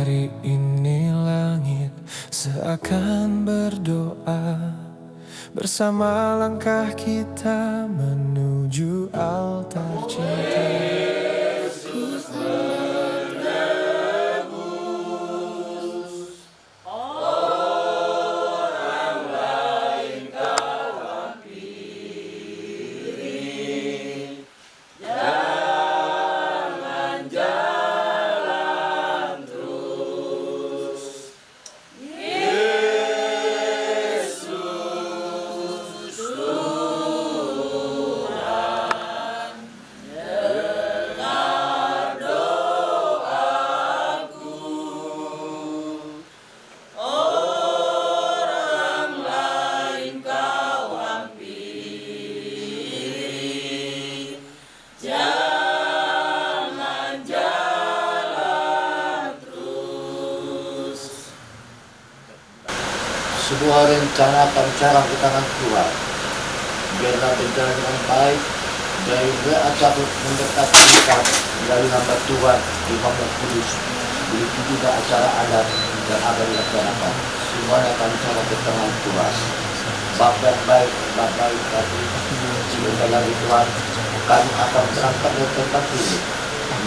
Hari ini langit seakan berdoa, bersama langkah kita menuju altar cinta. Sebuah rencana akan cara ke tangan Tuhan. Biarlah berjalan dengan baik dari acara mendekat kita dari hamba Tuhan Imam Kudus. Begitu juga acara adat dan akan dilaksanakan. Semuanya akan cara ke tangan Tuhan. Bapa yang baik, Bapa yang baik. Sebentar lagi Tuhan, kami akan berangkat ke tempat ini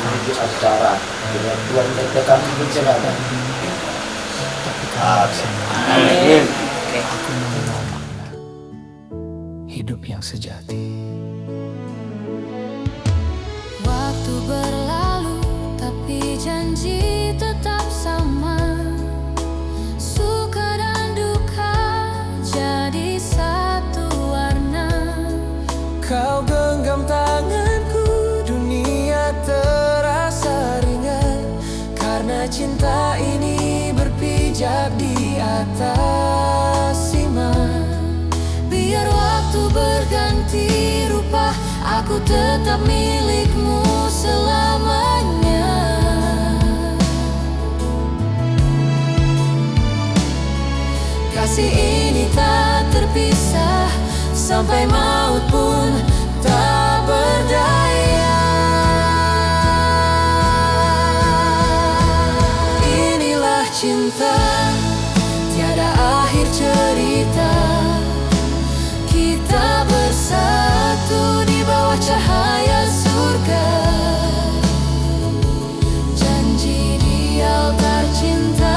menuju acara dengan Tuhan dan kami berjalan. Amin. Aku mengenal makna hidup yang sejati. Waktu berlalu tapi janji tetap sama. Suka dan duka jadi satu warna. Kau genggam tanganku, dunia terasa ringan, karena cinta ini berpijak di atas iman. Biar waktu berganti rupa, aku tetap milikmu selamanya. Kasih ini tak terpisah, sampai maut pun tak berdaya. Inilah cinta, tiada akhir cerita. Kita bersatu di bawah cahaya surga. Janji di altar cinta.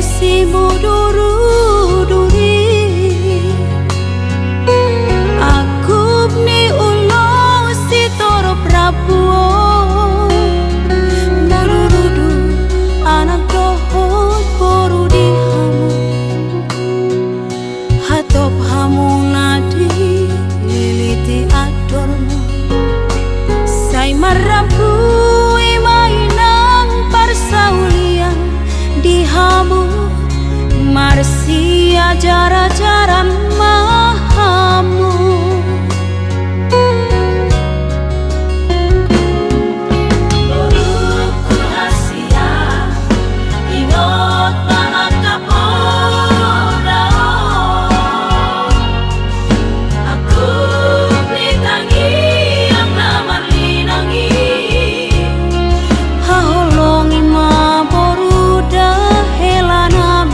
Si bodoro duri aku ni ulo si toro prapuo narurudu anak dohot boru di hamu hatop hamu nadi liliti adormu say marabu mainang parsaulian di hamu Marsi ajar-ajaran mahamu. Burukku rahasia ingot banget kapodao. Aku blitangi yang namar linangi. Haholongi ma boruda helana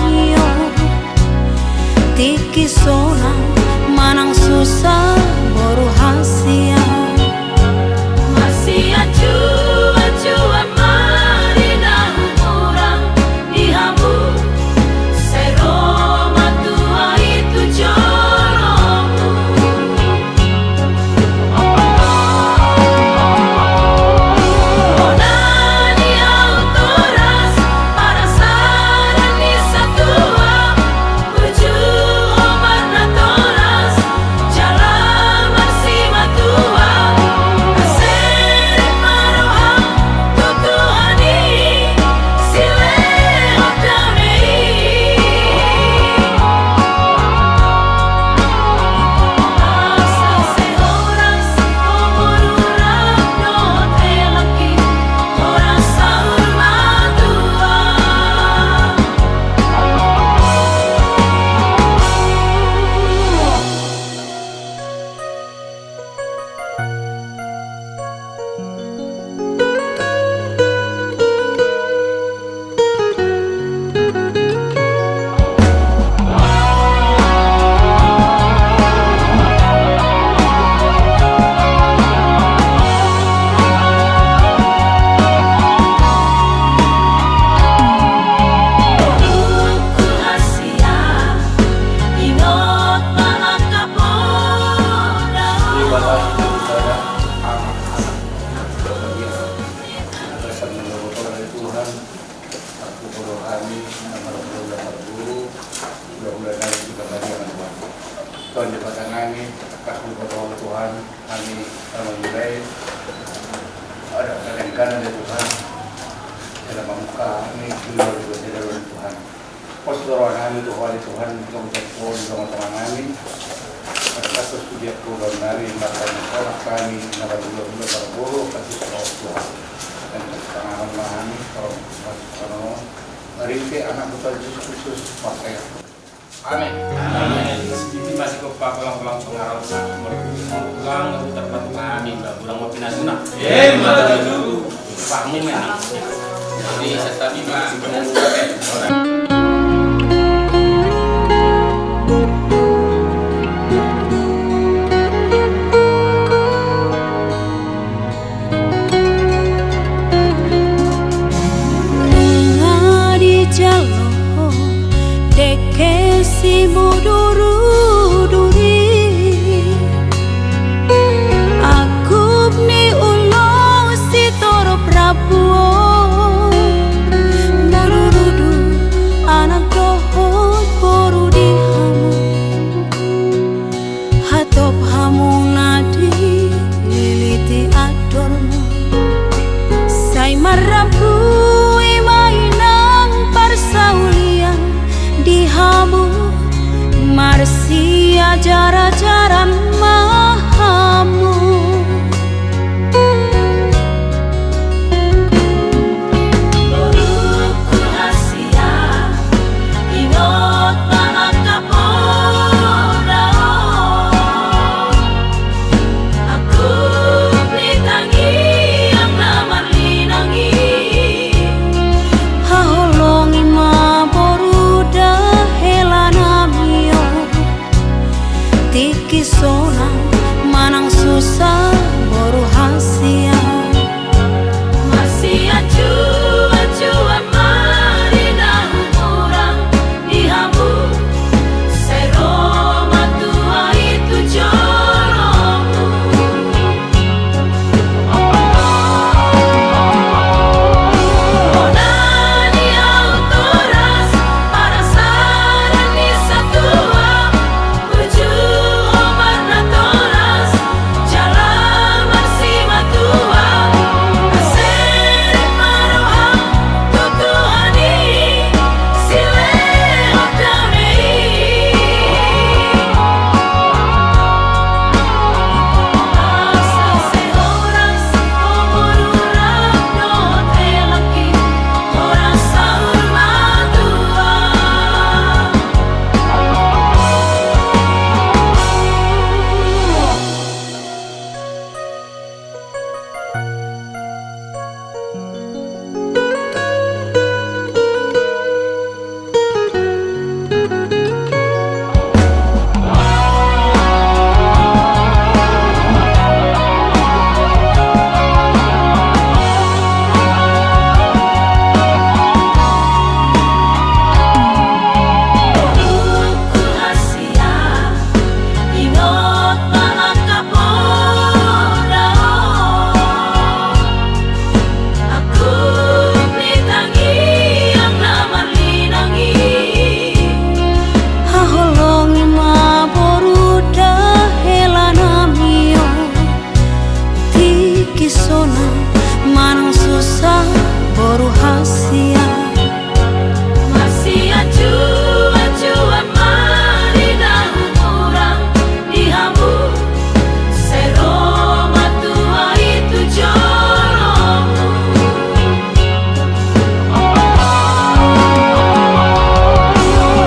so kanan ya Tuhan. Dalam muka ini keluar juga dari Tuhan. Pastor kami Tuhan untuk menjadi teman-teman kami. Atas puji program dari makan sekolah kami nalar dulu para guru kasih Tuhan dan tangan kami kalau merinti anak putra Yesus Kristus pakai. Amin. Amin. Ini masih kepakulang-kulang pengarang sang ulang terpat kami kurang mau pinasuna. Pahmi memang. Jadi serta bima si muduru-duri aku ni ulo si toro prabuo marurudu anak dohot boru di hamu hatop hamu nadi liliti adormu say marabu imainang parsaulian di hamu Marsia jara-jaran mahamu Burukku hasia ingot mahakapoda aku blitangi yang namar linangi haholongi maboruda helanamio tiki sona manang susah boru hasia Marsia jua marina kurang dihamu say Roma tua itu joromu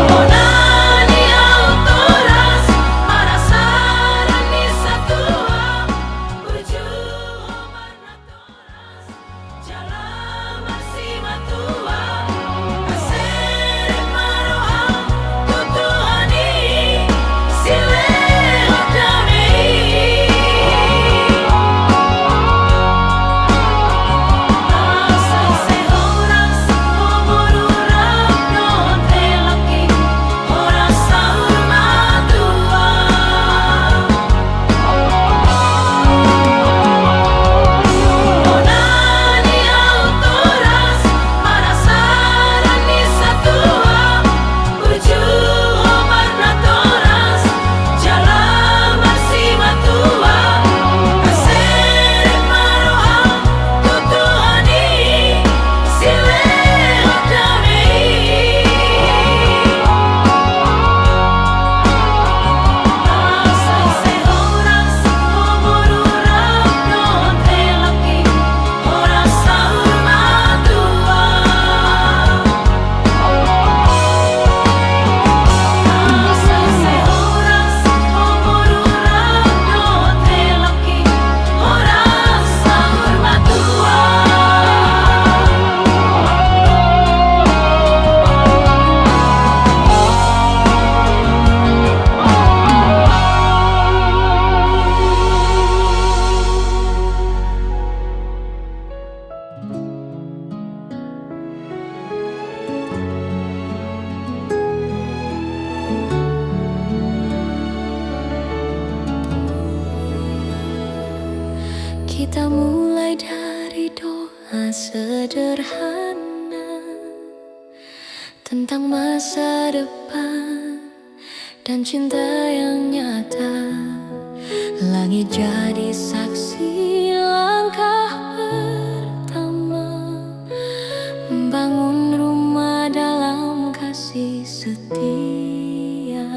Onani autoras para sarani satua kita mulai dari doa sederhana tentang masa depan dan cinta yang nyata. Langit jadi saksi langkah pertama membangun rumah dalam kasih setia.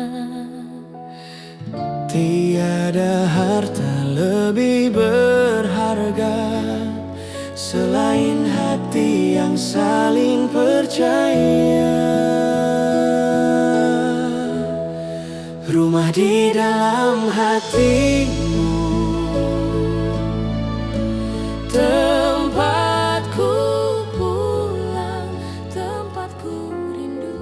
Tiada harta lebih berharga selain hati yang saling percaya. Rumah di dalam hatimu, Tempatku pulang, tempatku rindu.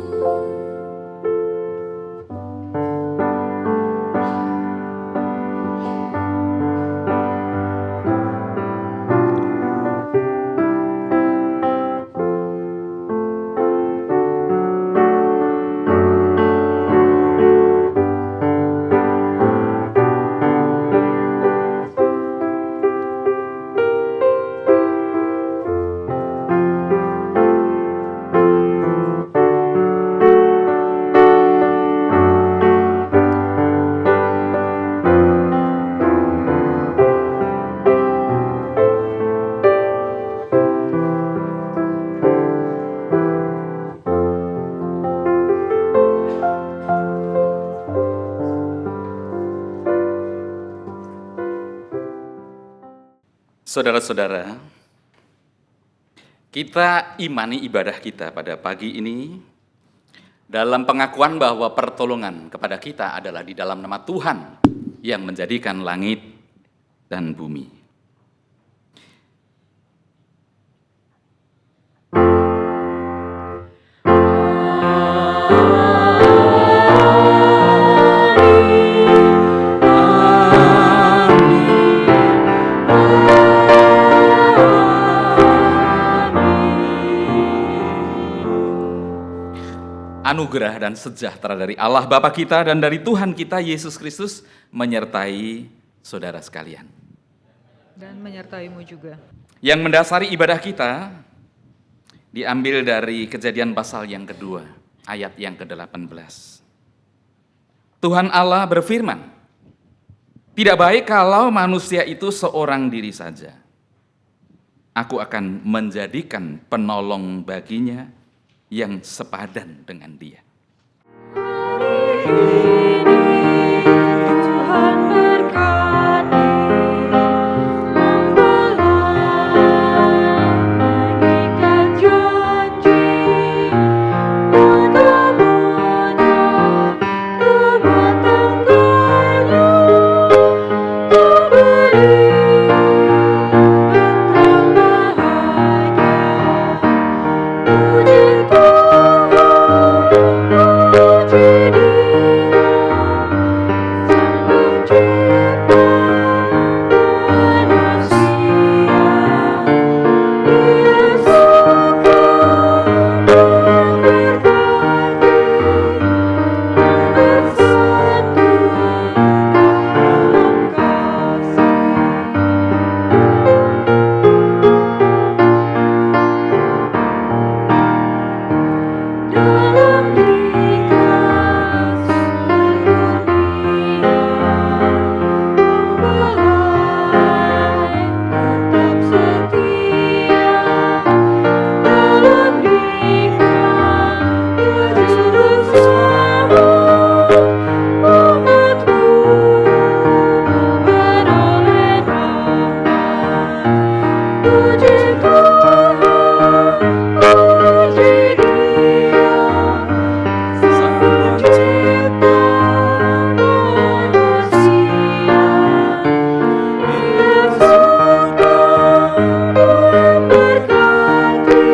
Saudara-saudara, kita imani ibadah kita pada pagi ini dalam pengakuan bahwa pertolongan kepada kita adalah di dalam nama Tuhan yang menjadikan langit dan bumi. Anugerah dan sejahtera dari Allah Bapa kita dan dari Tuhan kita Yesus Kristus menyertai saudara sekalian. Dan menyertaimu juga. Yang mendasari ibadah kita diambil dari Kejadian pasal yang kedua, ayat yang ke-18. Tuhan Allah berfirman, "Tidak baik kalau manusia itu seorang diri saja. Aku akan menjadikan penolong baginya yang sepadan dengan dia." Tuhan berkati, mengikat janji, maka mudah rumah tangganya, kau beri tentram bahagia. Puji Tuhan, puji Dia, Sang Pencipta manusia. Dia suka memberkati yang bersatu dalam kasih. Dalam dikasih kurnia, mempelai tetap setia. Dalam dikasih bersama umatku beroleh rahmat. Puji Tuhan, puji Dia, Sang Pencipta manusia. Dia suka memberkati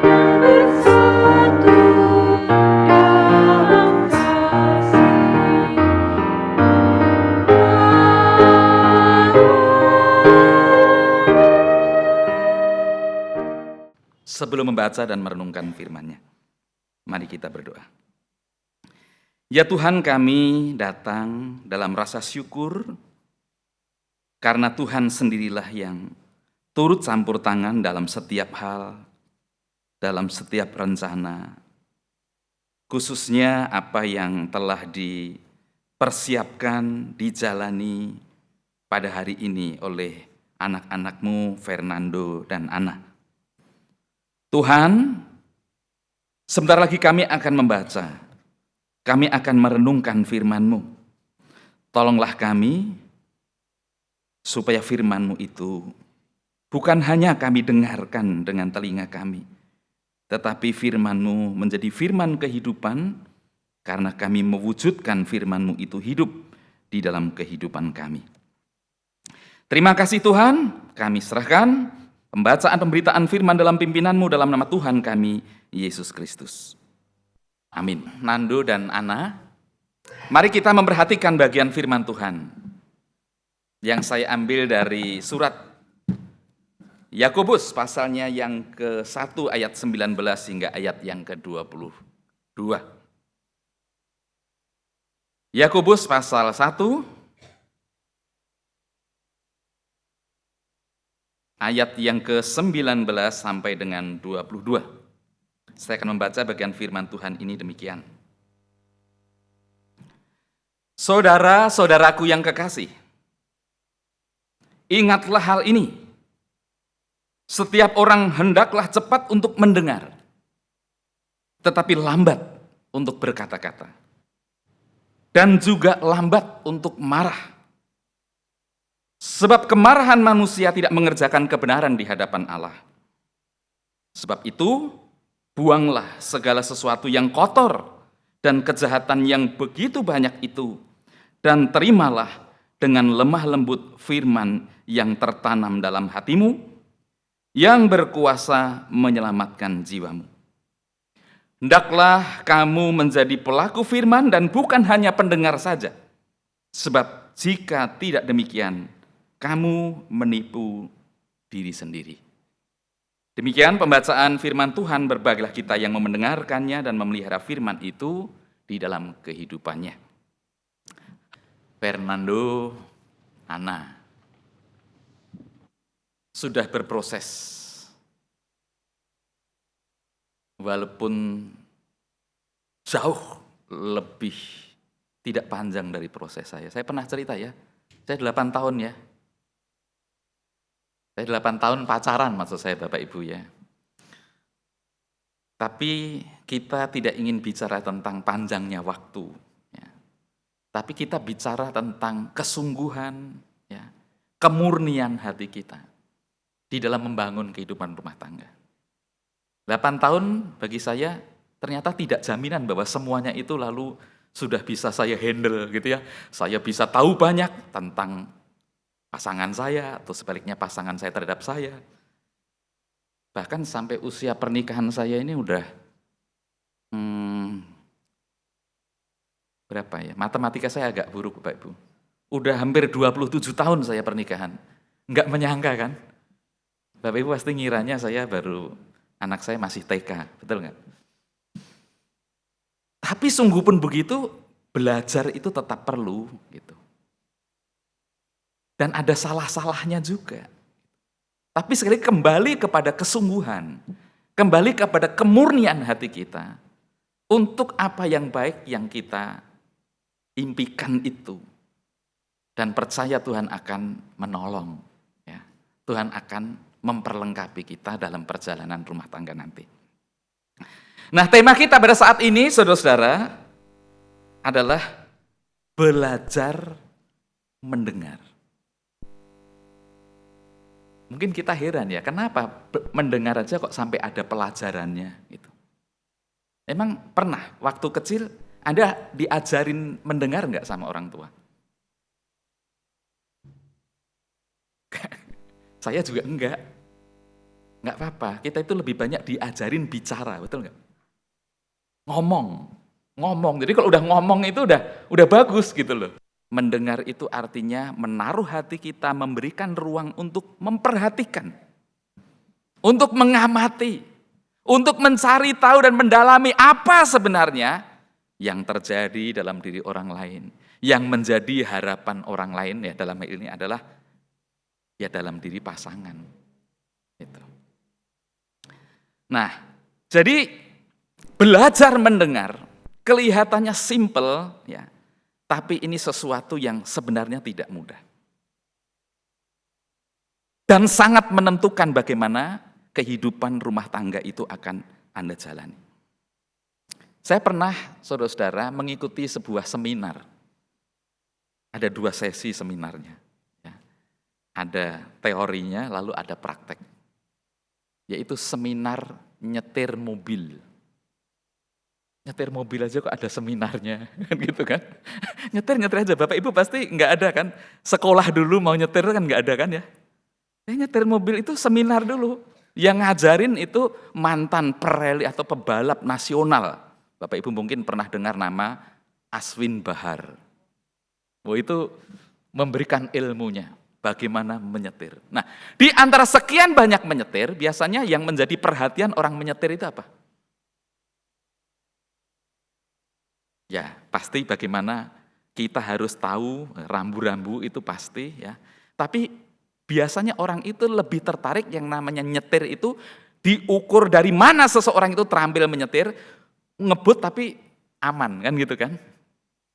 yang bersatu dalam kasih. Sebelum membaca dan merenungkan firman-Nya, mari kita berdoa. Ya Tuhan, kami datang dalam rasa syukur karena Tuhan sendirilah yang turut campur tangan dalam setiap hal, dalam setiap rencana, khususnya apa yang telah dipersiapkan, dijalani pada hari ini oleh anak-anakmu Fernando dan Ana. Tuhan, sebentar lagi kami akan membaca, kami akan merenungkan firman-Mu. Tolonglah kami supaya firman-Mu itu bukan hanya kami dengarkan dengan telinga kami, tetapi firman-Mu menjadi firman kehidupan, karena kami mewujudkan firman-Mu itu hidup di dalam kehidupan kami. Terima kasih Tuhan, kami serahkan pembacaan pemberitaan firman dalam pimpinan-Mu dalam nama Tuhan kami, Yesus Kristus. Amin. Nando dan Ana, mari kita memperhatikan bagian firman Tuhan yang saya ambil dari surat Yakobus pasalnya yang ke-1 ayat 19 hingga ayat yang ke-22. Yakobus pasal 1 ayat yang ke-19 sampai dengan 22. Saya akan membaca bagian firman Tuhan ini demikian. Saudara-saudaraku yang kekasih, ingatlah hal ini. Setiap orang hendaklah cepat untuk mendengar, tetapi lambat untuk berkata-kata, dan juga lambat untuk marah. Sebab kemarahan manusia tidak mengerjakan kebenaran di hadapan Allah. Sebab itu, buanglah segala sesuatu yang kotor dan kejahatan yang begitu banyak itu, dan terimalah dengan lemah lembut firman yang tertanam dalam hatimu, yang berkuasa menyelamatkan jiwamu. Hendaklah kamu menjadi pelaku firman dan bukan hanya pendengar saja. Sebab jika tidak demikian, kamu menipu diri sendiri. Demikian pembacaan firman Tuhan, berbahagialah kita yang mendengarkannya dan memelihara firman itu di dalam kehidupannya. Fernando, Ana, sudah berproses. Walaupun jauh lebih tidak panjang dari proses saya. Saya pernah cerita ya, saya 8 tahun ya. Saya 8 tahun pacaran maksud saya Bapak Ibu ya. Tapi kita tidak ingin bicara tentang panjangnya waktu. Ya. Tapi kita bicara tentang kesungguhan, ya, kemurnian hati kita di dalam membangun kehidupan rumah tangga. 8 tahun bagi saya ternyata tidak jaminan bahwa semuanya itu lalu sudah bisa saya handle gitu ya. Saya bisa tahu banyak tentang pasangan saya atau sebaliknya pasangan saya terhadap saya. Bahkan sampai usia pernikahan saya ini udah berapa ya? Matematika saya agak buruk Bapak Ibu. Udah hampir 27 tahun saya pernikahan. Enggak menyangka kan? Bapak Ibu pasti ngiranya saya baru, anak saya masih TK, betul nggak? Tapi sungguh pun begitu, belajar itu tetap perlu gitu. Dan ada salah-salahnya juga. Tapi sekali kembali kepada kesungguhan, kembali kepada kemurnian hati kita, untuk apa yang baik yang kita impikan itu. Dan percaya Tuhan akan menolong. Ya. Tuhan akan memperlengkapi kita dalam perjalanan rumah tangga nanti. Nah, tema kita pada saat ini, saudara-saudara, adalah belajar mendengar. Mungkin kita heran ya, kenapa mendengar aja kok sampai ada pelajarannya gitu. Emang pernah waktu kecil Anda diajarin mendengar nggak sama orang tua? Saya juga enggak. Enggak apa-apa, kita itu lebih banyak diajarin bicara, betul enggak? Ngomong. Jadi kalau udah ngomong itu udah bagus gitu loh. Mendengar itu artinya menaruh hati kita, memberikan ruang untuk memperhatikan, untuk mengamati, untuk mencari tahu dan mendalami apa sebenarnya yang terjadi dalam diri orang lain, yang menjadi harapan orang lain ya dalam hal ini adalah Ya dalam diri pasangan. Gitu. Nah, jadi belajar mendengar kelihatannya simple, ya, tapi ini sesuatu yang sebenarnya tidak mudah. Dan sangat menentukan bagaimana kehidupan rumah tangga itu akan Anda jalani. Saya pernah, saudara-saudara, mengikuti sebuah seminar. Ada 2 sesi seminarnya. Ya. Ada teorinya, lalu ada praktek. Yaitu seminar nyetir mobil. Nyetir mobil aja kok ada seminarnya, kan gitu kan. Nyetir aja, Bapak Ibu pasti nggak ada kan. Sekolah dulu mau nyetir kan nggak ada kan ya. Nyetir mobil itu seminar dulu. Yang ngajarin itu mantan pereli atau pebalap nasional. Bapak Ibu mungkin pernah dengar nama Aswin Bahar. Oh, itu memberikan ilmunya bagaimana menyetir. Nah, di antara sekian banyak menyetir, biasanya yang menjadi perhatian orang menyetir itu apa? Ya, pasti bagaimana kita harus tahu rambu-rambu itu pasti ya. Tapi biasanya orang itu lebih tertarik yang namanya nyetir itu diukur dari mana seseorang itu terampil menyetir, ngebut tapi aman kan gitu kan.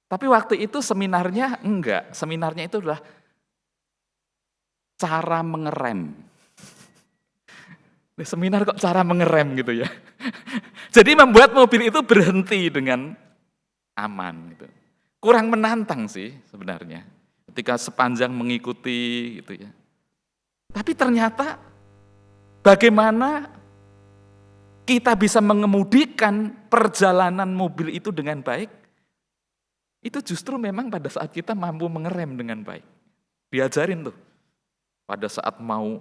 Tapi waktu itu seminarnya enggak, seminarnya itu adalah cara mengerem. Seminar kok cara mengerem gitu ya. Jadi membuat mobil itu berhenti dengan aman gitu. Kurang menantang sih sebenarnya ketika sepanjang mengikuti gitu ya. Tapi ternyata bagaimana kita bisa mengemudikan perjalanan mobil itu dengan baik, itu justru memang pada saat kita mampu mengerem dengan baik. Diajarin tuh, pada saat mau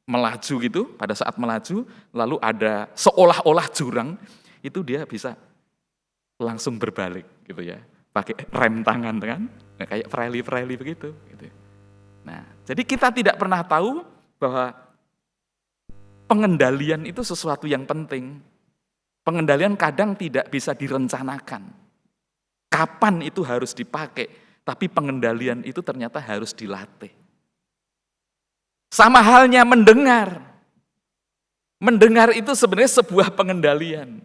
melaju gitu, pada saat melaju, lalu ada seolah-olah jurang, itu dia bisa langsung berbalik gitu ya, pakai rem tangan kan, kayak Pirelli begitu. Gitu. Nah, jadi kita tidak pernah tahu bahwa pengendalian itu sesuatu yang penting. Pengendalian kadang tidak bisa direncanakan. Kapan itu harus dipakai, tapi pengendalian itu ternyata harus dilatih. Sama halnya mendengar. Mendengar itu sebenarnya sebuah pengendalian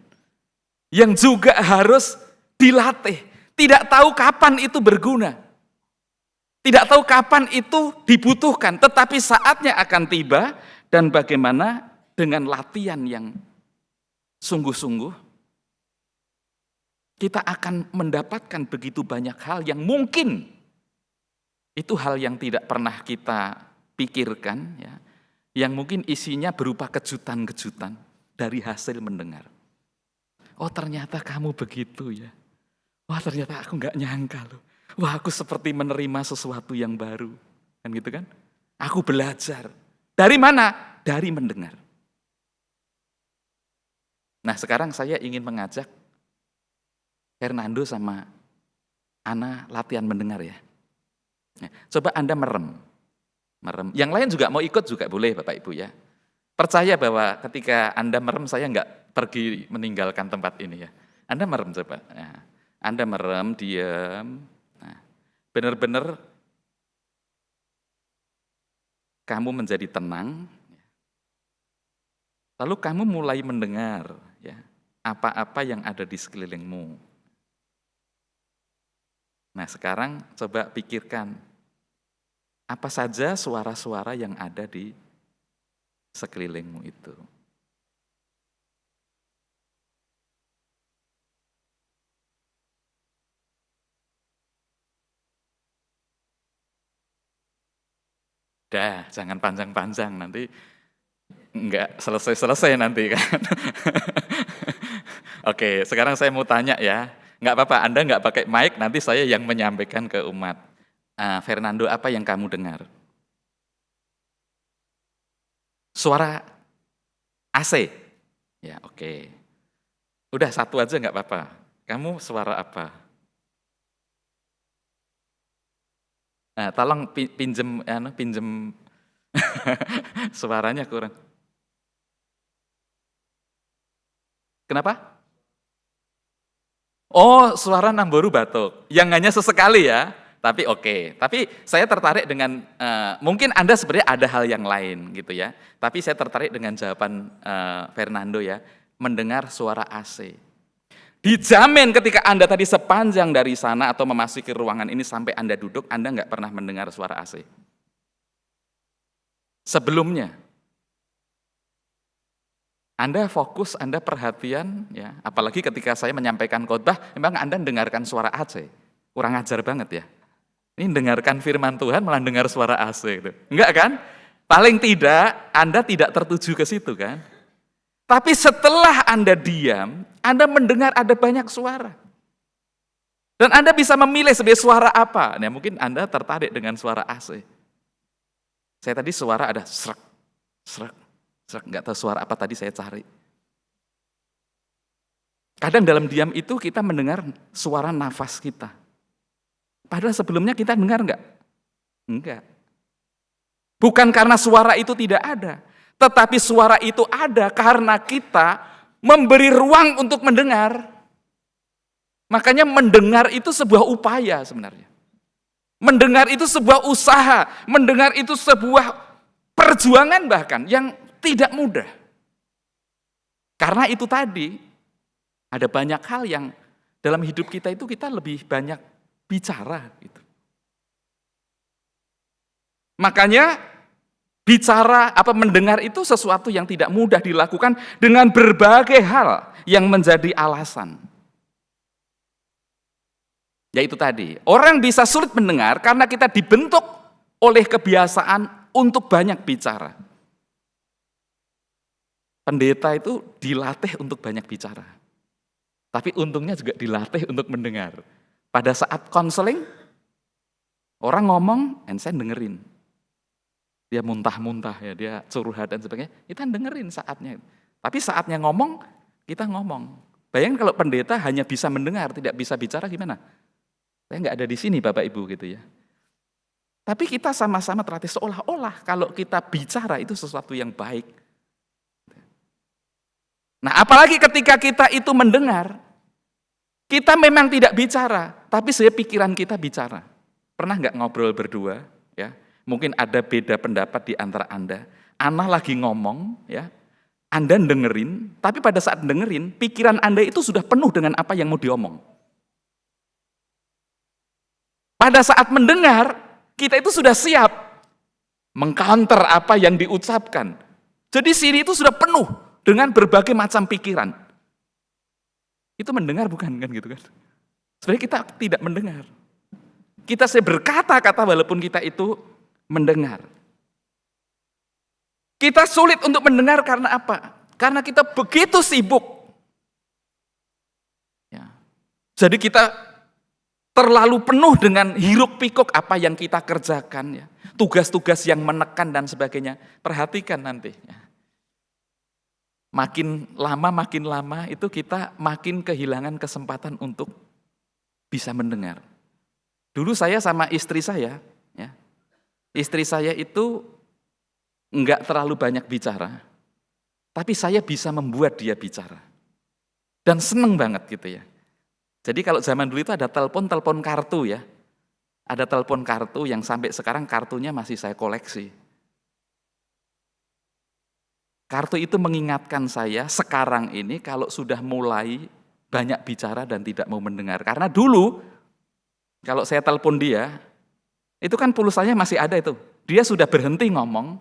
yang juga harus dilatih. Tidak tahu kapan itu berguna. Tidak tahu kapan itu dibutuhkan, tetapi saatnya akan tiba dan bagaimana dengan latihan yang sungguh-sungguh, kita akan mendapatkan begitu banyak hal yang mungkin itu hal yang tidak pernah kita pikirkan, ya, yang mungkin isinya berupa kejutan-kejutan dari hasil mendengar. Oh ternyata kamu begitu ya, wah ternyata aku nggak nyangka loh, wah aku seperti menerima sesuatu yang baru, kan gitu kan? Aku belajar dari mana? Dari mendengar. Nah sekarang saya ingin mengajak Fernando sama Ana latihan mendengar ya. Coba Anda merem. Yang lain juga mau ikut juga boleh Bapak Ibu ya. Percaya bahwa ketika Anda merem saya nggak pergi meninggalkan tempat ini ya. Anda merem coba. Nah, Anda merem, diam. Nah, benar-benar kamu menjadi tenang. Lalu kamu mulai mendengar ya apa-apa yang ada di sekelilingmu. Nah sekarang coba pikirkan apa saja suara-suara yang ada di sekelilingmu itu. Dah, jangan panjang-panjang nanti enggak selesai-selesai nanti kan. Oke, sekarang saya mau tanya ya. Enggak apa-apa, Anda enggak pakai mic, nanti saya yang menyampaikan ke umat. Fernando, apa yang kamu dengar? Suara AC? Ya, oke. Udah satu aja enggak apa-apa. Kamu suara apa? Nah, tolong pinjem suaranya kurang. Kenapa? Oh, suara Namboru Batok. Yang hanya sesekali ya. Tapi oke. Tapi saya tertarik dengan, mungkin Anda sebenarnya ada hal yang lain gitu ya. Tapi saya tertarik dengan jawaban Fernando ya, mendengar suara AC. Dijamin ketika Anda tadi sepanjang dari sana atau memasuki ruangan ini sampai Anda duduk, Anda nggak pernah mendengar suara AC. Sebelumnya, Anda fokus, Anda perhatian, ya, apalagi ketika saya menyampaikan khotbah, memang Anda mendengarkan suara AC. Kurang ajar banget ya. Ini dengarkan firman Tuhan malah dengar suara AC gitu. Enggak kan? Paling tidak Anda tidak tertuju ke situ kan? Tapi setelah Anda diam, Anda mendengar ada banyak suara. Dan Anda bisa memilih sebagai suara apa. Nah, mungkin Anda tertarik dengan suara AC. Saya tadi suara ada srek, srek, srek. Enggak tahu suara apa tadi saya cari. Kadang dalam diam itu kita mendengar suara nafas kita. Padahal sebelumnya kita dengar enggak? Enggak. Bukan karena suara itu tidak ada, tetapi suara itu ada karena kita memberi ruang untuk mendengar. Makanya mendengar itu sebuah upaya sebenarnya. Mendengar itu sebuah usaha, mendengar itu sebuah perjuangan bahkan yang tidak mudah. Karena itu tadi, ada banyak hal yang dalam hidup kita itu kita lebih banyak bicara gitu. Makanya bicara mendengar itu sesuatu yang tidak mudah dilakukan dengan berbagai hal yang menjadi alasan. Yaitu tadi, orang bisa sulit mendengar karena kita dibentuk oleh kebiasaan untuk banyak bicara. Pendeta itu dilatih untuk banyak bicara. Tapi untungnya juga dilatih untuk mendengar. Pada saat konseling, orang ngomong, saya dengerin. Dia muntah-muntah ya, dia curhat dan sebagainya, kita dengerin saatnya. Tapi saatnya ngomong, kita ngomong. Bayangin kalau pendeta hanya bisa mendengar, tidak bisa bicara gimana? Saya nggak ada di sini Bapak Ibu gitu ya. Tapi kita sama-sama terlatih seolah-olah kalau kita bicara itu sesuatu yang baik. Nah apalagi ketika kita itu mendengar, kita memang tidak bicara, tapi pikiran kita bicara. Pernah nggak ngobrol berdua? Ya, mungkin ada beda pendapat di antara Anda. Ana lagi ngomong, ya, Anda dengerin, tapi pada saat dengerin, pikiran Anda itu sudah penuh dengan apa yang mau diomong. Pada saat mendengar, kita itu sudah siap mengcounter apa yang diucapkan. Jadi sini itu sudah penuh dengan berbagai macam pikiran. Itu mendengar bukan kan gitu kan? Sebenarnya kita tidak mendengar. Kita berkata-kata walaupun kita itu mendengar. Kita sulit untuk mendengar karena apa? Karena kita begitu sibuk. Ya. Jadi kita terlalu penuh dengan hiruk pikuk apa yang kita kerjakan. Ya. Tugas-tugas yang menekan dan sebagainya. Perhatikan nanti. Ya. Makin lama itu kita makin kehilangan kesempatan untuk bisa mendengar. Dulu saya sama istri saya, ya, istri saya itu enggak terlalu banyak bicara, tapi saya bisa membuat dia bicara. Dan seneng banget gitu ya. Jadi kalau zaman dulu itu ada telepon kartu ya. Ada telepon kartu yang sampai sekarang kartunya masih saya koleksi. Kartu itu mengingatkan saya sekarang ini kalau sudah mulai banyak bicara dan tidak mau mendengar. Karena dulu kalau saya telepon dia, itu kan pulsanya masih ada itu. Dia sudah berhenti ngomong.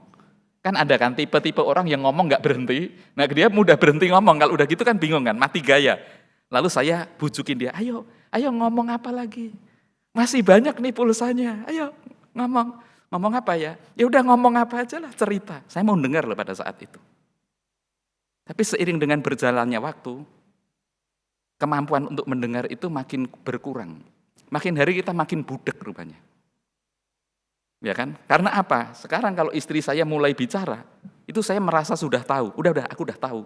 Kan ada kan tipe-tipe orang yang ngomong nggak berhenti. Nah dia mudah berhenti ngomong. Kalau udah gitu kan bingung kan, mati gaya. Lalu saya bujukin dia, ayo ngomong apa lagi? Masih banyak nih pulsanya, ayo ngomong. Ngomong apa ya? Ya udah ngomong apa aja lah, cerita. Saya mau dengar loh pada saat itu. Tapi seiring dengan berjalannya waktu, kemampuan untuk mendengar itu makin berkurang. Makin hari kita makin budek rupanya. Ya kan? Karena apa? Sekarang kalau istri saya mulai bicara, itu saya merasa sudah tahu. Udah, aku udah tahu.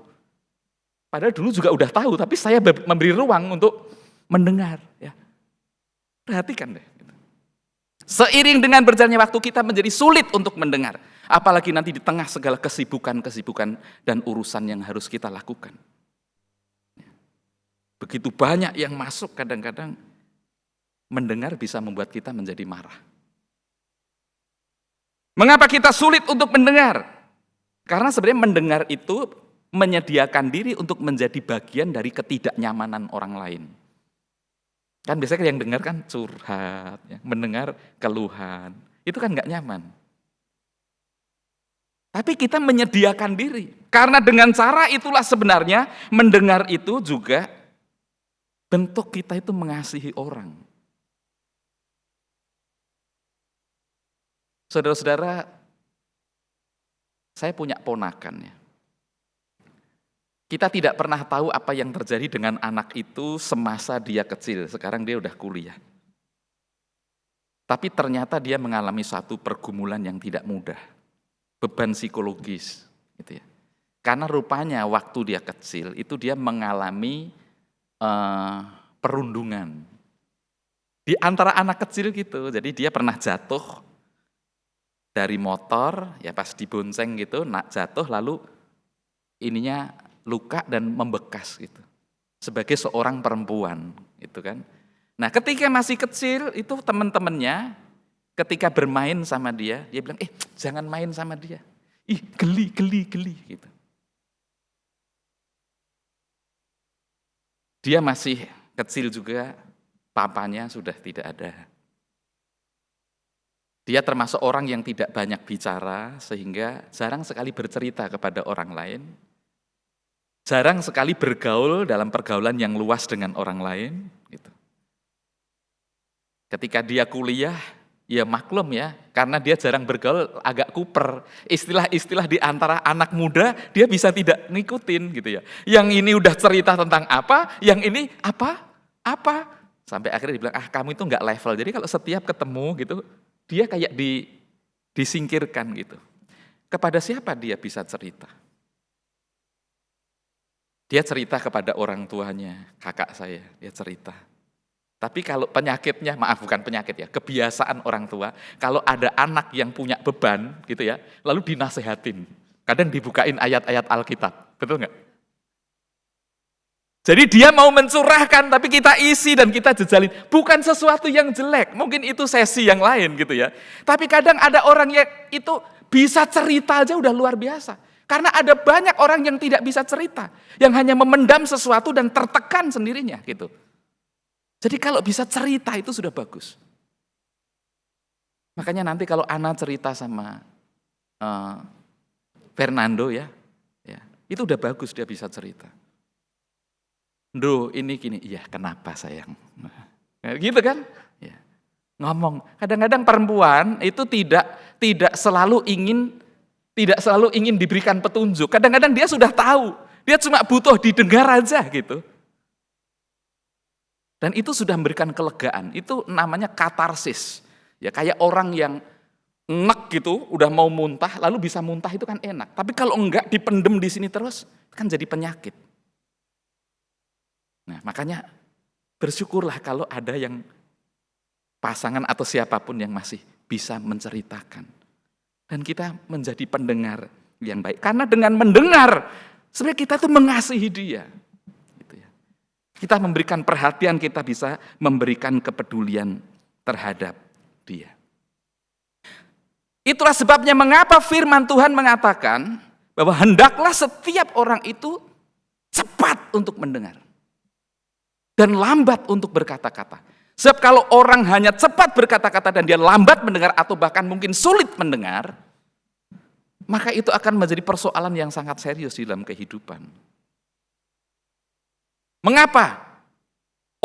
Padahal dulu juga udah tahu, tapi saya memberi ruang untuk mendengar. Ya. Perhatikan deh. Seiring dengan berjalannya waktu kita menjadi sulit untuk mendengar. Apalagi nanti di tengah segala kesibukan dan urusan yang harus kita lakukan. Begitu banyak yang masuk kadang-kadang mendengar bisa membuat kita menjadi marah. Mengapa kita sulit untuk mendengar? Karena sebenarnya mendengar itu menyediakan diri untuk menjadi bagian dari ketidaknyamanan orang lain. Kan biasanya yang dengar kan curhat, ya, mendengar keluhan. Itu kan nggak nyaman. Tapi kita menyediakan diri. Karena dengan cara itulah sebenarnya mendengar itu juga bentuk kita itu mengasihi orang. Saudara-saudara, saya punya ponakan ya. Kita tidak pernah tahu apa yang terjadi dengan anak itu semasa dia kecil. Sekarang dia udah kuliah. Tapi ternyata dia mengalami suatu pergumulan yang tidak mudah. Beban psikologis. Gitu ya. Karena rupanya waktu dia kecil itu dia mengalami perundungan. Di antara anak kecil gitu. Jadi dia pernah jatuh dari motor, ya pas dibonceng gitu, jatuh lalu ininya luka dan membekas gitu. Sebagai seorang perempuan, gitu kan. Nah, ketika masih kecil itu teman-temannya ketika bermain sama dia bilang, jangan main sama dia. Ih, geli gitu. Dia masih kecil juga, papanya sudah tidak ada. Dia termasuk orang yang tidak banyak bicara sehingga jarang sekali bercerita kepada orang lain. Jarang sekali bergaul dalam pergaulan yang luas dengan orang lain. Gitu. Ketika dia kuliah, ya maklum ya, karena dia jarang bergaul agak kuper. Istilah-istilah di antara anak muda dia bisa tidak ngikutin gitu ya. Yang ini udah cerita tentang apa, yang ini apa. Sampai akhirnya dibilang, kamu itu enggak level. Jadi kalau setiap ketemu gitu, dia kayak disingkirkan gitu. Kepada siapa dia bisa cerita? Dia cerita kepada orang tuanya, kakak saya, dia cerita. Tapi kalau penyakitnya, bukan penyakit ya, kebiasaan orang tua, kalau ada anak yang punya beban gitu ya, lalu dinasehatin. Kadang dibukain ayat-ayat Alkitab, betul nggak? Jadi dia mau mencurahkan, tapi kita isi dan kita jejalin. Bukan sesuatu yang jelek, mungkin itu sesi yang lain gitu ya. Tapi kadang ada orang yang itu bisa cerita aja udah luar biasa. Karena ada banyak orang yang tidak bisa cerita, yang hanya memendam sesuatu dan tertekan sendirinya gitu. Jadi kalau bisa cerita itu sudah bagus. Makanya nanti kalau Ana cerita sama Fernando ya, itu udah bagus dia bisa cerita. Duh ini gini, iya kenapa sayang? Gitu kan? Ya. Ngomong, kadang-kadang perempuan itu tidak selalu ingin diberikan petunjuk. Kadang-kadang dia sudah tahu, dia cuma butuh didengar aja gitu. Dan itu sudah memberikan kelegaan, itu namanya katarsis. Ya kayak orang yang nek gitu, udah mau muntah, lalu bisa muntah itu kan enak. Tapi kalau enggak dipendem di sini terus, kan jadi penyakit. Nah makanya bersyukurlah kalau ada yang pasangan atau siapapun yang masih bisa menceritakan. Dan kita menjadi pendengar yang baik. Karena dengan mendengar, sebenarnya kita tuh mengasihi dia. Gitu ya. Kita memberikan perhatian, kita bisa memberikan kepedulian terhadap dia. Itulah sebabnya mengapa firman Tuhan mengatakan bahwa hendaklah setiap orang itu cepat untuk mendengar. Dan lambat untuk berkata-kata. Sebab kalau orang hanya cepat berkata-kata dan dia lambat mendengar atau bahkan mungkin sulit mendengar, maka itu akan menjadi persoalan yang sangat serius di dalam kehidupan. Mengapa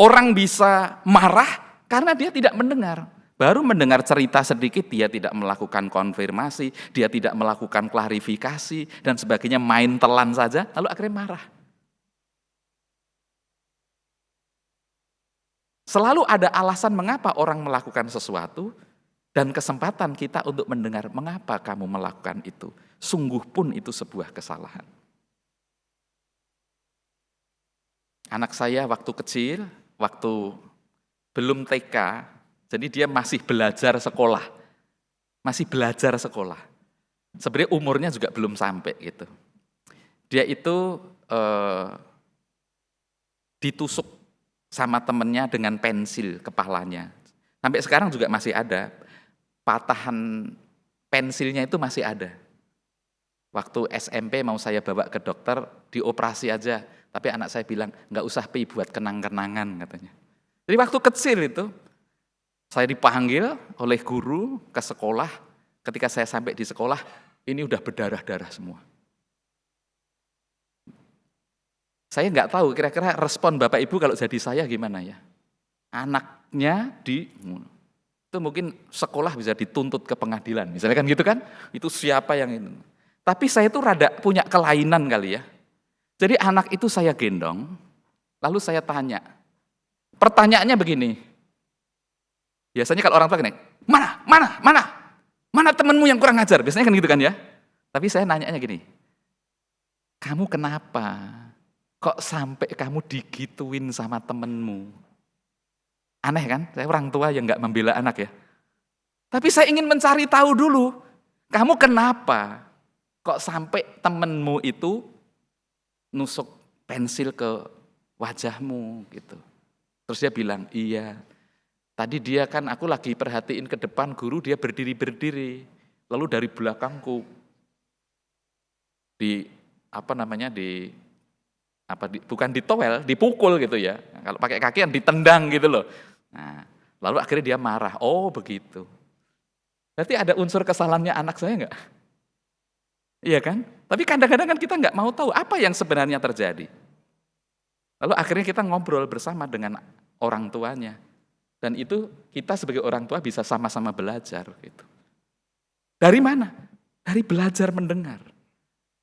orang bisa marah? Karena dia tidak mendengar. Baru mendengar cerita sedikit, dia tidak melakukan konfirmasi, dia tidak melakukan klarifikasi, dan sebagainya, main telan saja, lalu akhirnya marah. Selalu ada alasan mengapa orang melakukan sesuatu dan kesempatan kita untuk mendengar mengapa kamu melakukan itu. Sungguh pun itu sebuah kesalahan. Anak saya waktu kecil, waktu belum TK, jadi dia masih belajar sekolah. Masih belajar sekolah. Sebenarnya umurnya juga belum sampai gitu. Dia itu ditusuk sama temennya dengan pensil kepalanya. Sampai sekarang juga masih ada. Patahan pensilnya itu masih ada. Waktu SMP mau saya bawa ke dokter, dioperasi aja. Tapi anak saya bilang, nggak usah Pi, buat kenang-kenangan katanya. Jadi waktu kecil itu, saya dipanggil oleh guru ke sekolah. Ketika saya sampai di sekolah, ini udah berdarah-darah semua. Saya nggak tahu kira-kira respon Bapak Ibu kalau jadi saya gimana ya. Anaknya itu mungkin sekolah bisa dituntut ke pengadilan. Misalnya kan gitu kan, itu siapa yang ini. Tapi saya itu rada punya kelainan kali ya. Jadi anak itu saya gendong, lalu saya tanya. Pertanyaannya begini, biasanya kalau orang tua gini, mana temenmu yang kurang ajar? Biasanya kan gitu kan ya. Tapi saya nanyanya gini, kamu kenapa? Kok sampai kamu digituin sama temenmu? Aneh kan? Saya orang tua yang gak membela anak ya. Tapi saya ingin mencari tahu dulu, kamu kenapa? Kok sampai temenmu itu nusuk pensil ke wajahmu gitu. Terus dia bilang, iya. Tadi dia kan aku lagi perhatiin ke depan guru, dia berdiri. Lalu dari belakangku bukan ditowel, dipukul gitu ya. Kalau pakai kaki kan ditendang gitu loh. Nah, lalu akhirnya dia marah. Oh begitu. Berarti ada unsur kesalahannya anak saya enggak? Iya kan? Tapi kadang-kadang kan kita nggak mau tahu apa yang sebenarnya terjadi. Lalu akhirnya kita ngobrol bersama dengan orang tuanya. Dan itu kita sebagai orang tua bisa sama-sama belajar. Gitu. Dari mana? Dari belajar mendengar.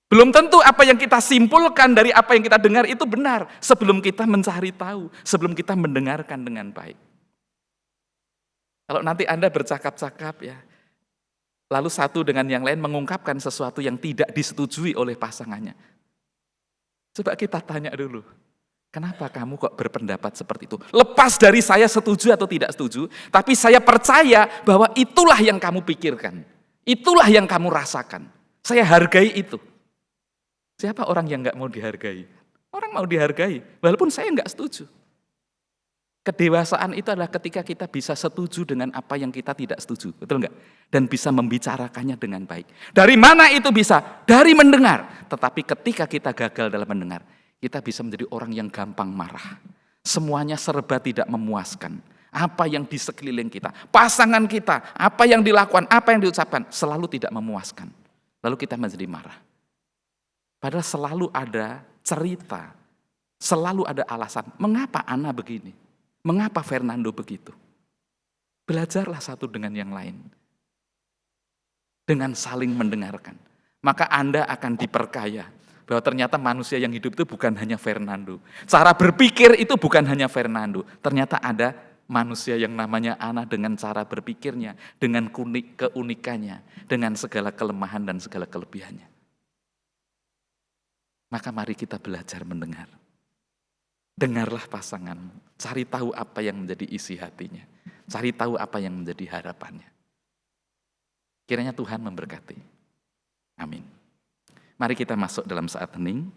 Belum tentu apa yang kita simpulkan dari apa yang kita dengar itu benar. Sebelum kita mencari tahu, sebelum kita mendengarkan dengan baik. Kalau nanti Anda bercakap-cakap ya, lalu satu dengan yang lain mengungkapkan sesuatu yang tidak disetujui oleh pasangannya. Coba kita tanya dulu, kenapa kamu kok berpendapat seperti itu? Lepas dari saya setuju atau tidak setuju, tapi saya percaya bahwa itulah yang kamu pikirkan. Itulah yang kamu rasakan. Saya hargai itu. Siapa orang yang nggak mau dihargai? Orang mau dihargai, walaupun saya nggak setuju. Kedewasaan itu adalah ketika kita bisa setuju dengan apa yang kita tidak setuju, betul nggak? Dan bisa membicarakannya dengan baik. Dari mana itu bisa? Dari mendengar. Tetapi ketika kita gagal dalam mendengar, kita bisa menjadi orang yang gampang marah. Semuanya serba tidak memuaskan. Apa yang di sekeliling kita, pasangan kita, apa yang dilakukan, apa yang diucapkan, selalu tidak memuaskan. Lalu kita menjadi marah. Padahal selalu ada cerita, selalu ada alasan. Mengapa Ana begini? Mengapa Fernando begitu? Belajarlah satu dengan yang lain. Dengan saling mendengarkan. Maka Anda akan diperkaya. Bahwa ternyata manusia yang hidup itu bukan hanya Fernando. Cara berpikir itu bukan hanya Fernando. Ternyata ada manusia yang namanya Ana dengan cara berpikirnya. Dengan keunikannya. Dengan segala kelemahan dan segala kelebihannya. Maka mari kita belajar mendengar. Dengarlah pasanganmu, cari tahu apa yang menjadi isi hatinya, cari tahu apa yang menjadi harapannya. Kiranya Tuhan memberkati. Amin. Mari kita masuk dalam saat hening.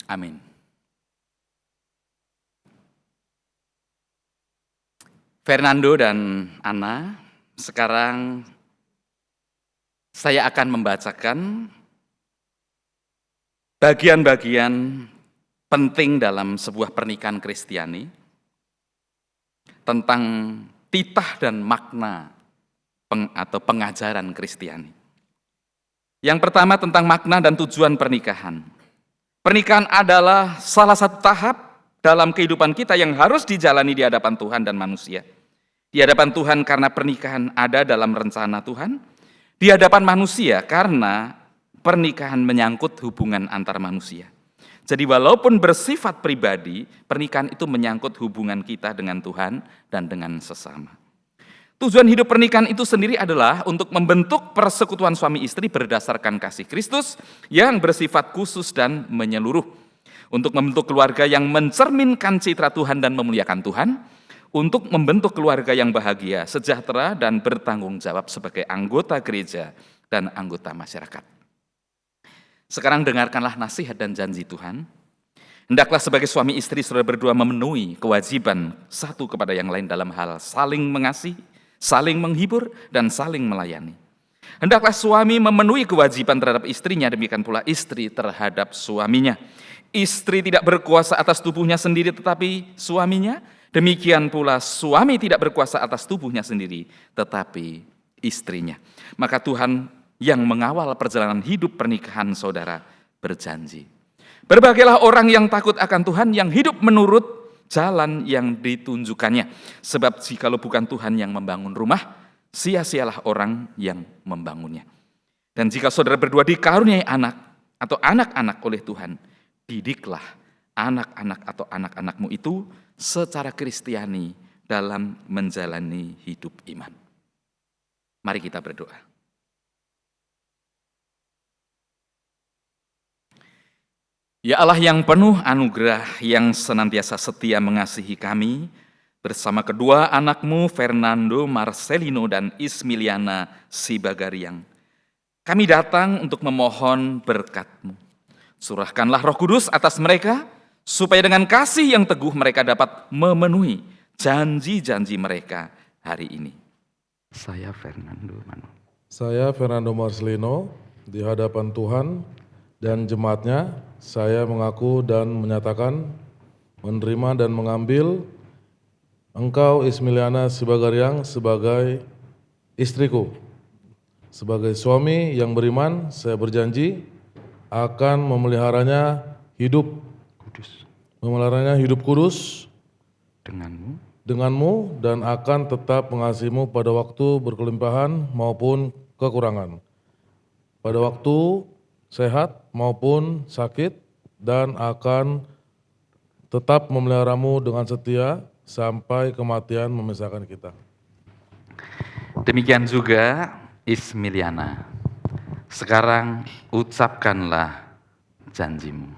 Amin. Fernando dan Ana, sekarang saya akan membacakan bagian-bagian penting dalam sebuah pernikahan Kristiani tentang titah dan makna atau pengajaran Kristiani. Yang pertama tentang makna dan tujuan pernikahan. Pernikahan adalah salah satu tahap dalam kehidupan kita yang harus dijalani di hadapan Tuhan dan manusia. Di hadapan Tuhan karena pernikahan ada dalam rencana Tuhan. Di hadapan manusia karena pernikahan menyangkut hubungan antar manusia. Jadi walaupun bersifat pribadi, pernikahan itu menyangkut hubungan kita dengan Tuhan dan dengan sesama. Tujuan hidup pernikahan itu sendiri adalah untuk membentuk persekutuan suami istri berdasarkan kasih Kristus yang bersifat khusus dan menyeluruh. untuk membentuk keluarga yang mencerminkan citra Tuhan dan memuliakan Tuhan, untuk membentuk keluarga yang bahagia, sejahtera, dan bertanggung jawab sebagai anggota gereja dan anggota masyarakat. Sekarang dengarkanlah nasihat dan janji Tuhan. Hendaklah sebagai suami istri saudara berdua memenuhi kewajiban satu kepada yang lain dalam hal saling mengasihi, saling menghibur, dan saling melayani. Hendaklah suami memenuhi kewajiban terhadap istrinya, demikian pula istri terhadap suaminya. Istri tidak berkuasa atas tubuhnya sendiri tetapi suaminya, demikian pula suami tidak berkuasa atas tubuhnya sendiri tetapi istrinya. Maka Tuhan yang mengawal perjalanan hidup pernikahan saudara berjanji, berbagailah orang yang takut akan Tuhan, yang hidup menurut jalan yang ditunjukkannya. Sebab jikalau bukan Tuhan yang membangun rumah, sia-sialah orang yang membangunnya. Dan jika saudara berdua dikaruniai anak atau anak-anak oleh Tuhan, didiklah anak-anak atau anak-anakmu itu secara Kristiani dalam menjalani hidup iman. Mari kita berdoa. Ya Allah yang penuh anugerah, yang senantiasa setia mengasihi kami, bersama kedua anakmu Fernando Marcelino dan Ismiliana Sibagariang, kami datang untuk memohon berkat-Mu. Surahkanlah Roh Kudus atas mereka, supaya dengan kasih yang teguh mereka dapat memenuhi janji-janji mereka hari ini. Saya Fernando Marcelino, di hadapan Tuhan dan jemaatnya, saya mengaku dan menyatakan menerima dan mengambil Engkau Ismiliana Sibagariang sebagai istriku. Sebagai suami yang beriman, saya berjanji akan memeliharanya hidup kudus denganmu dan akan tetap mengasihimu pada waktu berkelimpahan maupun kekurangan, pada waktu sehat maupun sakit, dan akan tetap memeliharamu dengan setia sampai kematian memisahkan kita. Demikian juga Ismiliana. Sekarang ucapkanlah janjimu.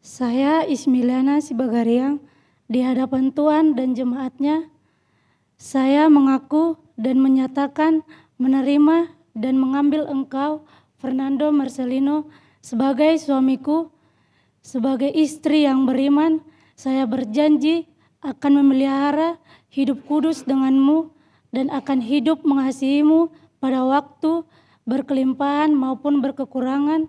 Saya Ismiliana Sibagariang, di hadapan Tuhan dan jemaatnya, saya mengaku dan menyatakan menerima dan mengambil Engkau Fernando Marcelino sebagai suamiku. Sebagai istri yang beriman, saya berjanji akan memelihara hidup kudus denganmu dan akan hidup mengasihimu pada waktu berkelimpahan maupun berkekurangan,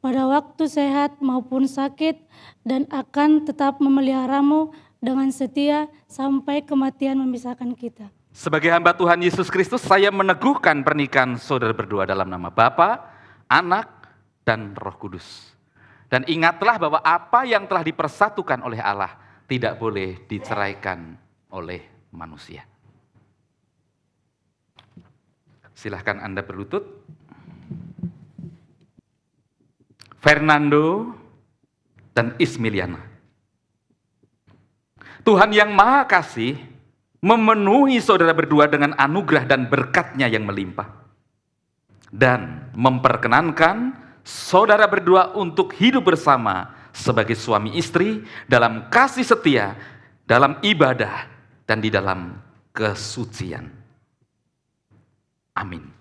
pada waktu sehat maupun sakit, dan akan tetap memeliharamu dengan setia sampai kematian memisahkan kita. Sebagai hamba Tuhan Yesus Kristus, saya meneguhkan pernikahan saudara berdua dalam nama Bapa, Anak, dan Roh Kudus. Dan ingatlah bahwa apa yang telah dipersatukan oleh Allah tidak boleh diceraikan oleh manusia. Silahkan Anda berlutut. Fernando dan Ismiliana. Tuhan yang Maha Kasih memenuhi saudara berdua dengan anugerah dan berkat-Nya yang melimpah. Dan memperkenankan saudara berdua untuk hidup bersama sebagai suami istri dalam kasih setia, dalam ibadah, dan di dalam kesucian. Amin.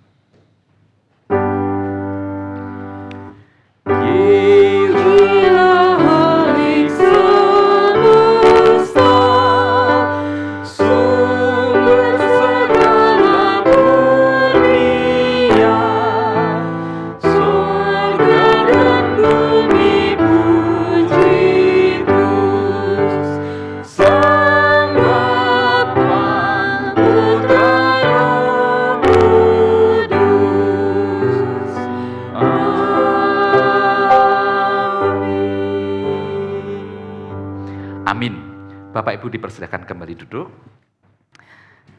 Bapak Ibu dipersilakan kembali duduk.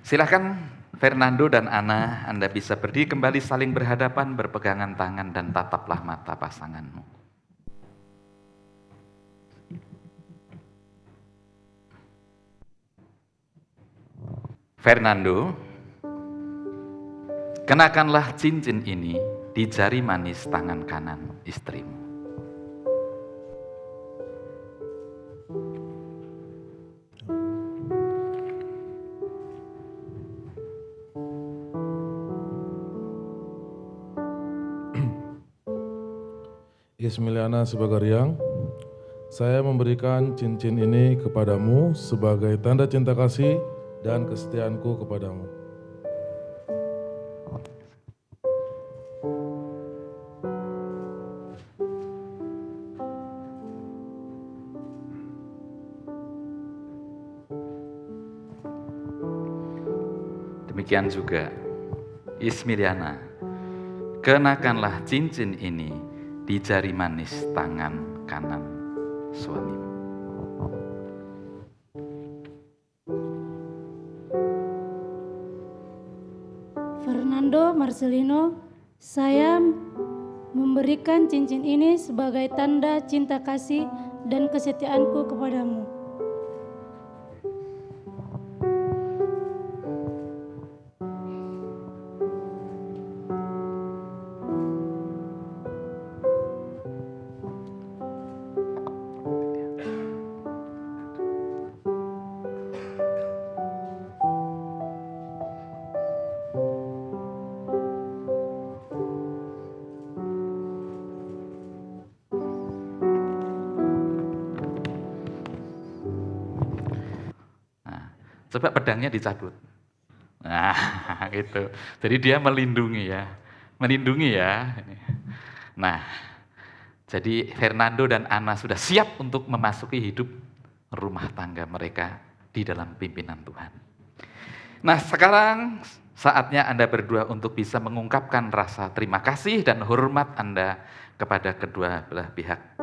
Silakan Fernando dan Ana, Anda bisa berdiri kembali saling berhadapan, berpegangan tangan, dan tataplah mata pasanganmu. Fernando, kenakanlah cincin ini di jari manis tangan kanan istrimu. Ismiliana Sibagariang, saya memberikan cincin ini kepadamu sebagai tanda cinta kasih dan kesetiaanku kepadamu. Demikian juga, Ismiliana, kenakanlah cincin ini di jari manis tangan kanan suamimu. Fernando Marcelino, saya memberikan cincin ini sebagai tanda cinta kasih dan kesetiaanku kepadamu. Coba pedangnya dicabut. Nah, gitu. Jadi dia melindungi ya. Melindungi ya. Nah, jadi Fernando dan Ana sudah siap untuk memasuki hidup rumah tangga mereka di dalam pimpinan Tuhan. Nah, sekarang saatnya Anda berdua untuk bisa mengungkapkan rasa terima kasih dan hormat Anda kepada kedua belah pihak.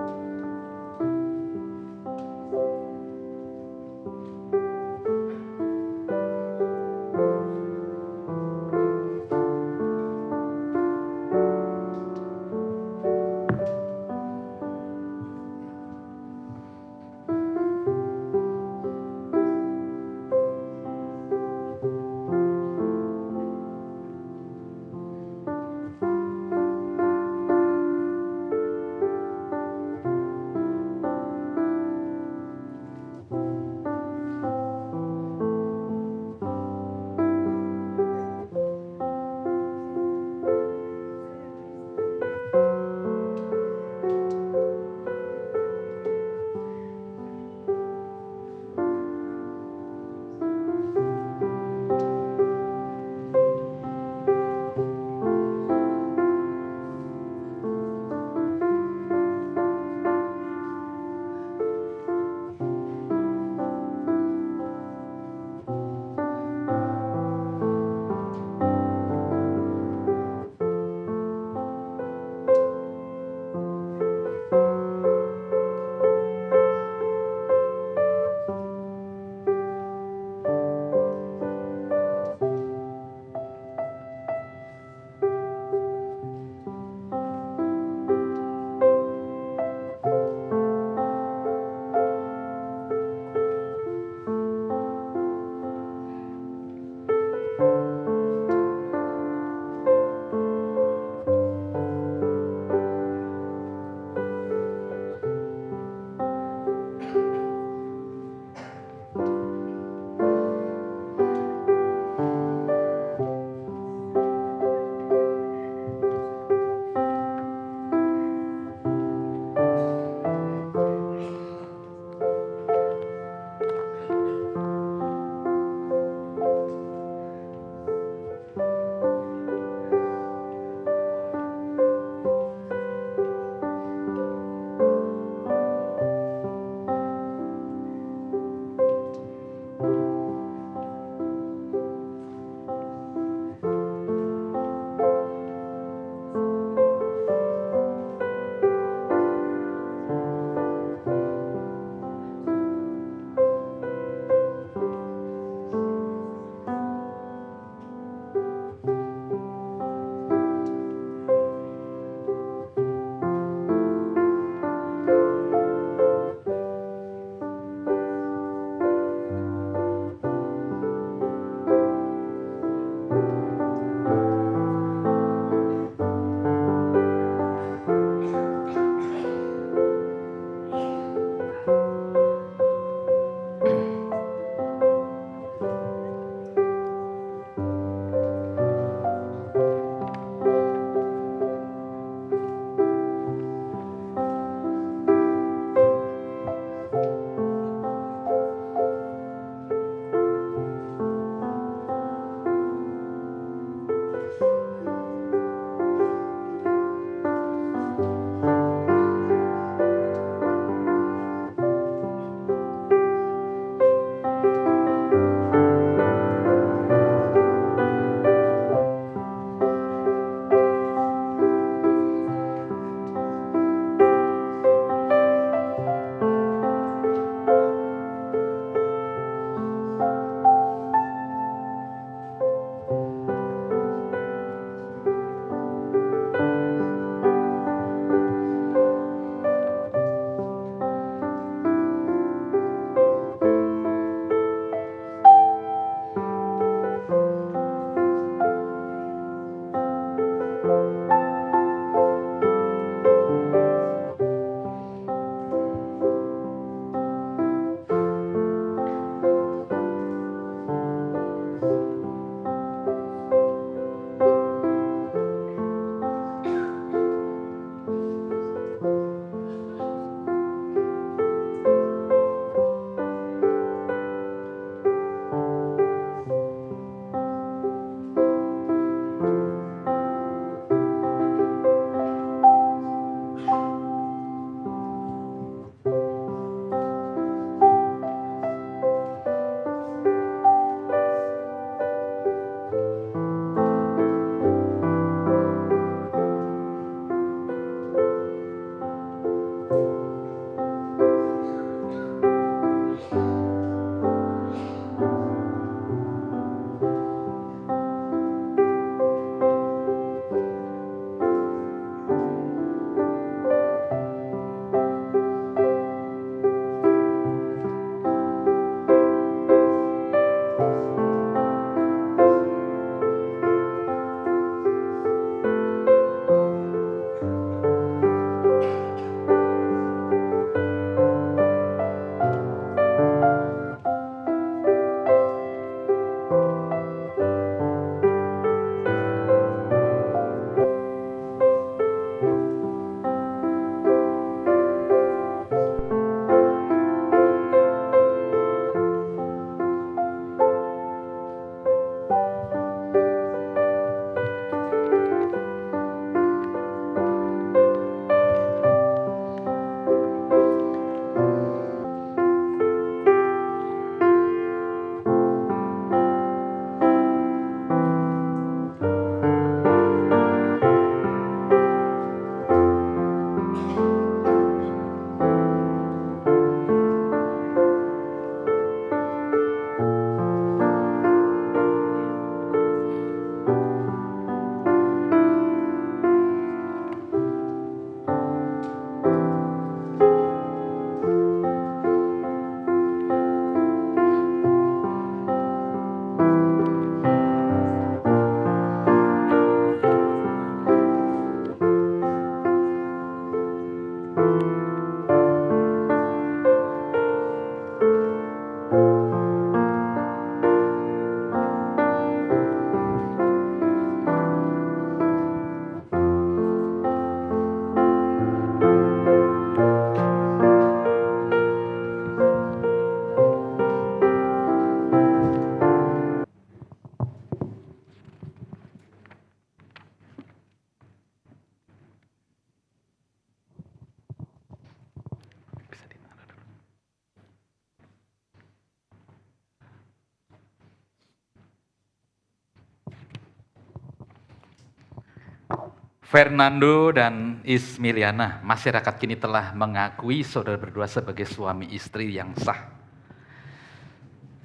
Fernando dan Ismiliana, masyarakat kini telah mengakui saudara berdua sebagai suami istri yang sah.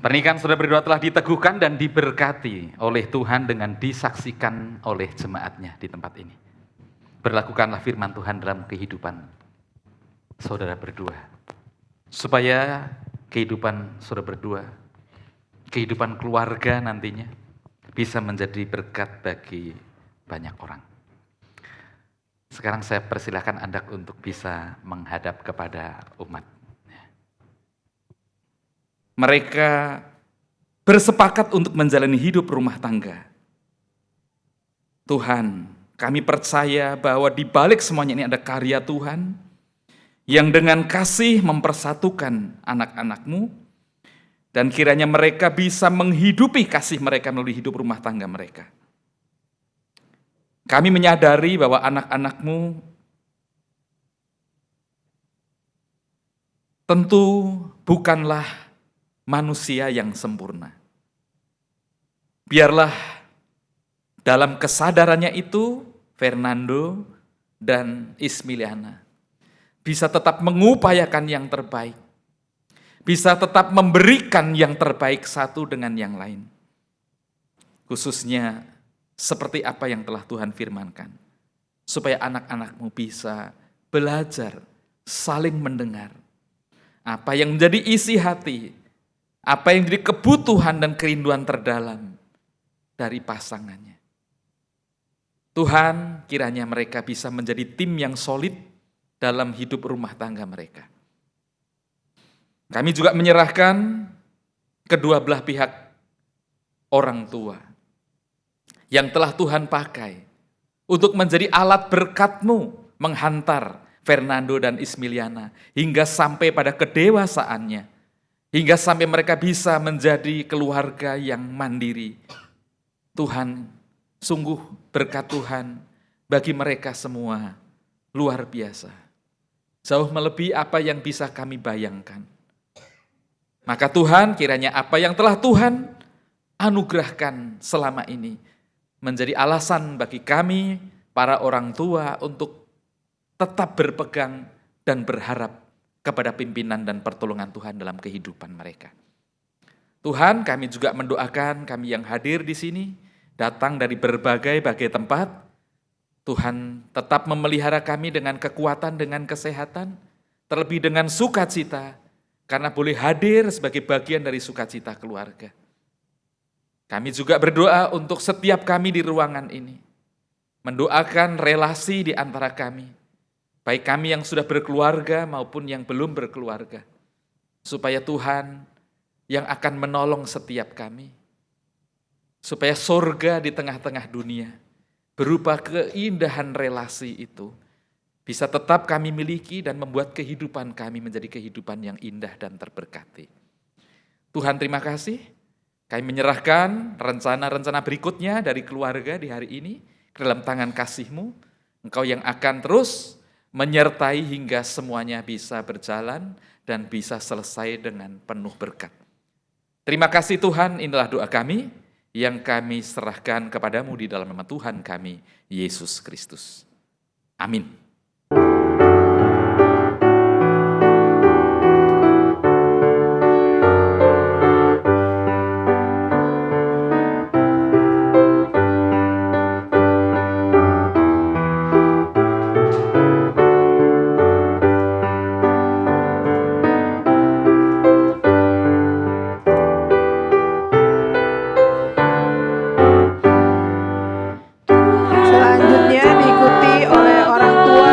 Pernikahan saudara berdua telah diteguhkan dan diberkati oleh Tuhan dengan disaksikan oleh jemaatnya di tempat ini. Berlakukanlah firman Tuhan dalam kehidupan saudara berdua, supaya kehidupan saudara berdua, kehidupan keluarga nantinya bisa menjadi berkat bagi banyak orang. Sekarang saya persilahkan Anda untuk bisa menghadap kepada umat. Mereka bersepakat untuk menjalani hidup rumah tangga. Tuhan, kami percaya bahwa di balik semuanya ini ada karya Tuhan yang dengan kasih mempersatukan anak-anak-Mu, dan kiranya mereka bisa menghidupi kasih mereka melalui hidup rumah tangga mereka. Kami menyadari bahwa anak-anak-Mu tentu bukanlah manusia yang sempurna. Biarlah dalam kesadarannya itu, Fernando dan Ismiliana bisa tetap mengupayakan yang terbaik, bisa tetap memberikan yang terbaik satu dengan yang lain. Khususnya seperti apa yang telah Tuhan firmankan, supaya anak-anak-Mu bisa belajar saling mendengar apa yang menjadi isi hati, apa yang menjadi kebutuhan dan kerinduan terdalam dari pasangannya. Tuhan, kiranya mereka bisa menjadi tim yang solid dalam hidup rumah tangga mereka. Kami juga menyerahkan kedua belah pihak orang tua yang telah Tuhan pakai untuk menjadi alat berkat-Mu menghantar Fernando dan Ismiliana hingga sampai pada kedewasaannya, hingga sampai mereka bisa menjadi keluarga yang mandiri. Tuhan, sungguh berkat Tuhan bagi mereka semua luar biasa, jauh melebihi apa yang bisa kami bayangkan. Maka Tuhan, kiranya apa yang telah Tuhan anugerahkan selama ini menjadi alasan bagi kami, para orang tua, untuk tetap berpegang dan berharap kepada pimpinan dan pertolongan Tuhan dalam kehidupan mereka. Tuhan, kami juga mendoakan kami yang hadir di sini, datang dari berbagai tempat. Tuhan tetap memelihara kami dengan kekuatan, dengan kesehatan, terlebih dengan sukacita, karena boleh hadir sebagai bagian dari sukacita keluarga. Kami juga berdoa untuk setiap kami di ruangan ini, mendoakan relasi di antara kami, baik kami yang sudah berkeluarga maupun yang belum berkeluarga, supaya Tuhan yang akan menolong setiap kami, supaya surga di tengah-tengah dunia berupa keindahan relasi itu bisa tetap kami miliki dan membuat kehidupan kami menjadi kehidupan yang indah dan terberkati. Tuhan, terima kasih. Kami menyerahkan rencana-rencana berikutnya dari keluarga di hari ini ke dalam tangan kasih-Mu. Engkau yang akan terus menyertai hingga semuanya bisa berjalan dan bisa selesai dengan penuh berkat. Terima kasih Tuhan, inilah doa kami yang kami serahkan kepadamu di dalam nama Tuhan kami, Yesus Kristus. Amin. Selanjutnya diikuti oleh orang tua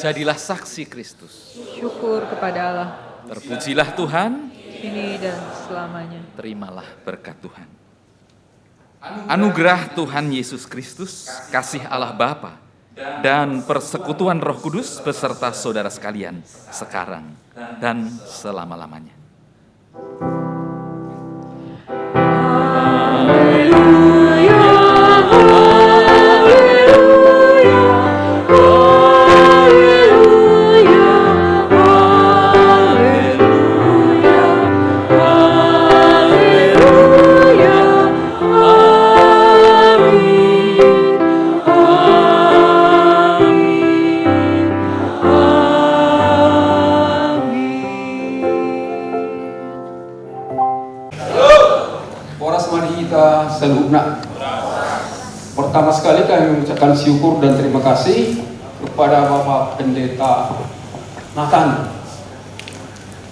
jadilah saksi Kristus. Syukur kepada Allah, Terpujilah Tuhan, kini dan selamanya. terimalah berkat Tuhan. Anugerah Tuhan Yesus Kristus, kasih Allah Bapa, dan persekutuan Roh Kudus beserta saudara sekalian sekarang dan selama-lamanya. Oras mari kita salubna. Pertama sekali kami mengucapkan syukur dan terima kasih kepada Bapak Pendeta Nathan.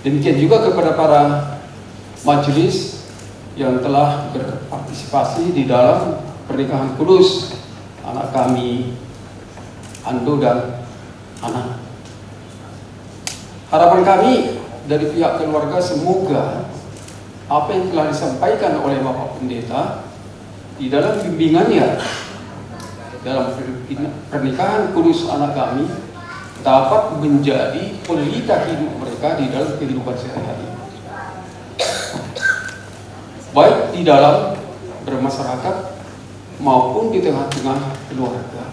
Demikian juga kepada para majelis yang telah berpartisipasi di dalam pernikahan kudus anak kami Ando dan Ana. Harapan kami dari pihak keluarga semoga apa yang telah disampaikan oleh Bapak Pendeta di dalam bimbingannya dalam pernikahan kudus anak kami dapat menjadi pelita hidup mereka di dalam kehidupan sehari-hari, baik di dalam bermasyarakat maupun di tengah-tengah keluarga.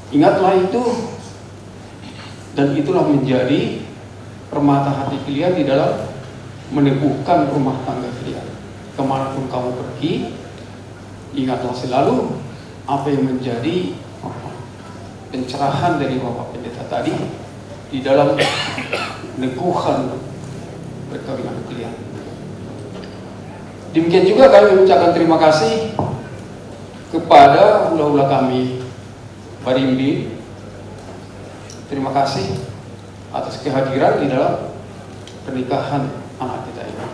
Ingatlah itu, dan itulah menjadi permata hati kalian di dalam meneguhkan rumah tangga kalian. Kemanapun kamu pergi, ingatlah selalu apa yang menjadi pencerahan dari Bapak Pendeta tadi di dalam meneguhkan perkawinan kalian. Demikian juga kami mengucapkan terima kasih kepada ula-ula kami Barimbi. Terima kasih atas kehadiran di dalam pernikahan anak kita ini.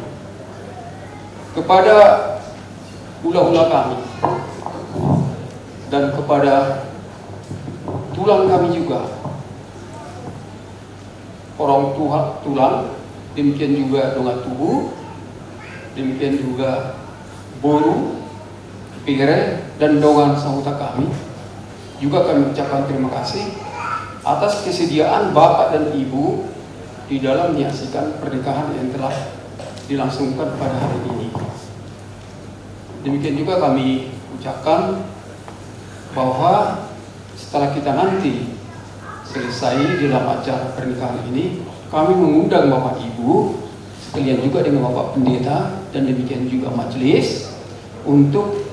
Kepada ula-ula kami dan kepada tulang kami juga, orang tulang, demikian juga donga tubuh, demikian juga boru, pire, dan dongan sahuta kami, juga kami ucapkan terima kasih atas kesediaan Bapak dan Ibu di dalam menyaksikan pernikahan yang telah dilangsungkan pada hari ini. Demikian juga kami ucapkan bahwa setelah kita nanti selesai dalam acara pernikahan ini, kami mengundang Bapak Ibu sekalian juga dengan Bapak Pendeta dan demikian juga majelis untuk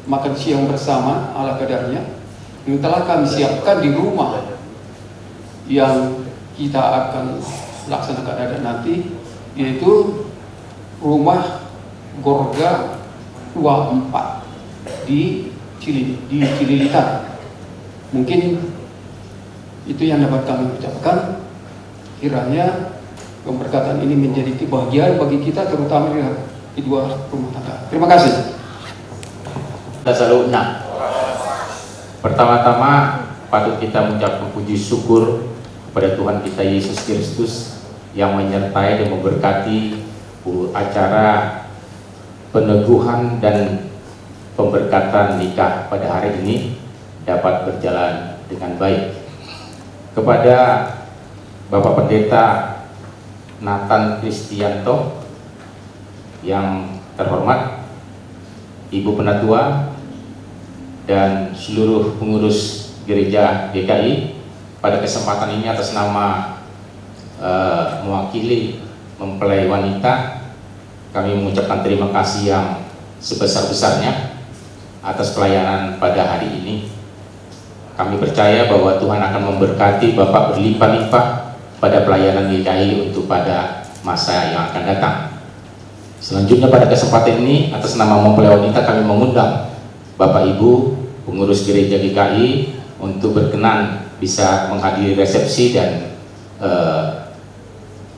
makan siang bersama ala kadarnya yang telah kami siapkan di rumah yang kita akan laksanakan ada nanti, yaitu rumah Gorga 24 di Cililitan. Mungkin itu yang dapat kami ucapkan. Kiranya pemberkatan ini menjadi kebahagiaan bagi kita, terutama di dua rumah tangga. Terima kasih. Salutna. Pertama-tama patut kita mengucapkan puji syukur kepada Tuhan kita Yesus Kristus yang menyertai dan memberkati acara peneguhan dan pemberkatan nikah pada hari ini dapat berjalan dengan baik. Kepada Bapak Pendeta Nathan Kristianto yang terhormat, Ibu Penatua dan seluruh pengurus gereja GKI, pada kesempatan ini atas nama mewakili mempelai wanita, kami mengucapkan terima kasih yang sebesar-besarnya atas pelayanan pada hari ini. Kami percaya bahwa Tuhan akan memberkati Bapak berlimpah-limpah pada pelayanan GKI untuk pada masa yang akan datang. Selanjutnya pada kesempatan ini atas nama mempelai wanita kami mengundang Bapak Ibu pengurus gereja GKI untuk berkenan bisa menghadiri resepsi dan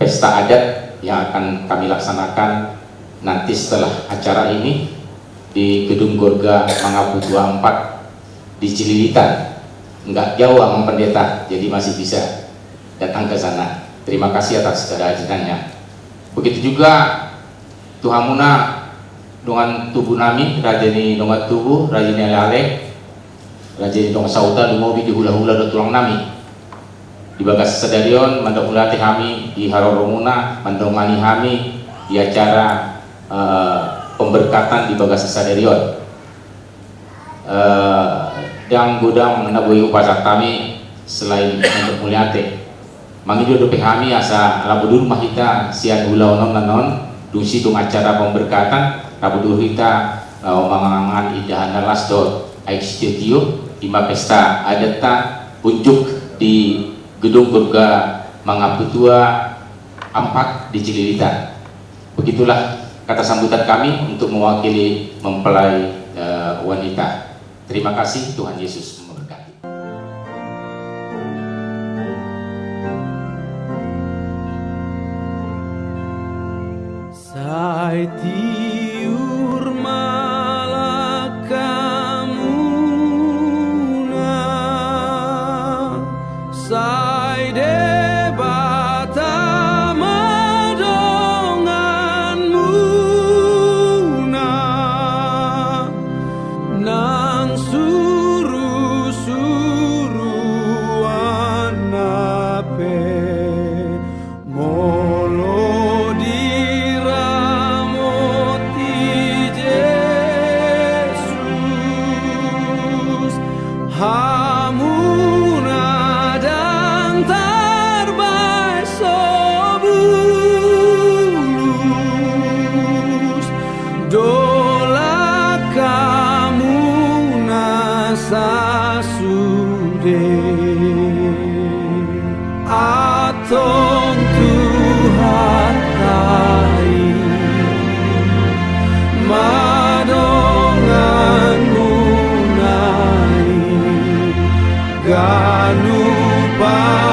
pesta adat yang akan kami laksanakan nanti setelah acara ini di Gedung Gorga Mangapu 24 di Cililitan. nggak jauh sama pendeta, jadi masih bisa datang ke sana. Terima kasih atas kehadirannya. Begitu juga Tuhan Muna dengan tubuh nami, rajani dengan tubuh, rajani ale, rajani dengan sauta, dumobi di hula-hula dan tulang nami. Di bagas stadion, mandamulati kami di Haroromuna, mandongani kami di acara pemberkatan di bagas stadion. Dan gudang menabui upacara kami selain untuk muliate mangido dope kami asa labudur mahita sian hula onon nanon dusi dung acara pemberkatan labudur kita mangangan idahan las do studio lima pesta adeta unjuk di gedung Gurga Mangaputua 4 di Cililitan. Begitulah kata sambutan kami untuk mewakili mempelai wanita. Terima kasih, Tuhan Yesus memberkati. Sai tiur malakamuna, sai debata madonganmuna, nang suru-suruan nape molo diramoti Yesus hamuna dan tarbai sobulus dola kamuna sasude atong Tuhan tai madongan munai ganu pa